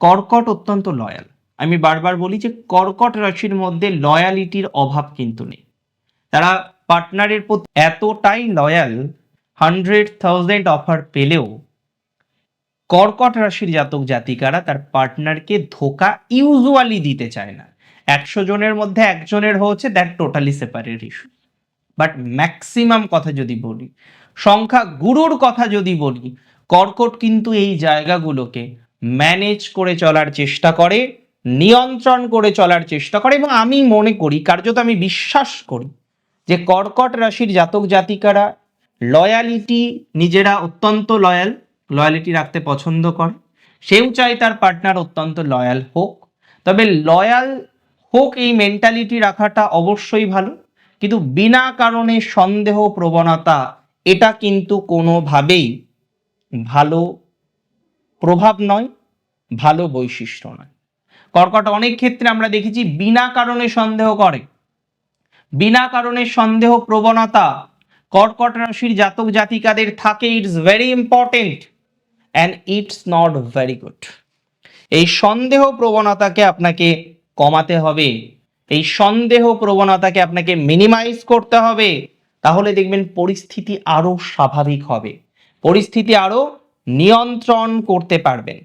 কর্কট অত্যন্ত লয়াল। আমি বারবার বলি যে কর্কট রাশির মধ্যে লয়ালিটির অভাব কিন্তু নেই। তারা পার্টনারের প্রতি এতটাই লয়াল, 100,000 অফার পেলেও কর্কট রাশির জাতক জাতিকারা তার পার্টনারকে ধোকা ইউজুয়ালি দিতে চায় না। 100 জনের মধ্যে একজনের হচ্ছে, that totally separate issue. But maximum কথা যদি বলি, সংখ্যা গুরুর কথা যদি বলি, কর্কট কিন্তু এই জায়গাগুলোকে ম্যানেজ করে চলার চেষ্টা করে, নিয়ন্ত্রণ করে চলার চেষ্টা করে। এবং আমি মনে করি, কার্যত আমি বিশ্বাস করি যে কর্কট রাশির জাতক জাতিকারা লয়ালিটি, নিজেরা অত্যন্ত লয়ালিটি রাখতে পছন্দ করে। সেও চায় তার পার্টনার অত্যন্ত লয়াল হোক। তবে লয়াল হোক এই মেন্টালিটি রাখাটা অবশ্যই ভালো, কিন্তু বিনা কারণে সন্দেহ প্রবণতা এটা কিন্তু কোনোভাবেই ভালো প্রভাব নয়, ভালো বৈশিষ্ট্য নয়। কর্কট অনেক ক্ষেত্রে আমরা দেখেছি বিনা কারণে সন্দেহ করে। বিনা কারণে সন্দেহ প্রবণতা কর্কট রাশির জাতক জাতিকাদের থাকে। It's very important and it's not very good. এই সন্দেহ প্রবণতাকে আপনাকে কমাতে হবে, এই সন্দেহ প্রবণতাকে আপনাকে মিনিমাইজ করতে হবে। তাহলে দেখবেন পরিস্থিতি আরো স্বাভাবিক হবে, পরিস্থিতি আরো নিয়ন্ত্রণ করতে পারবেন।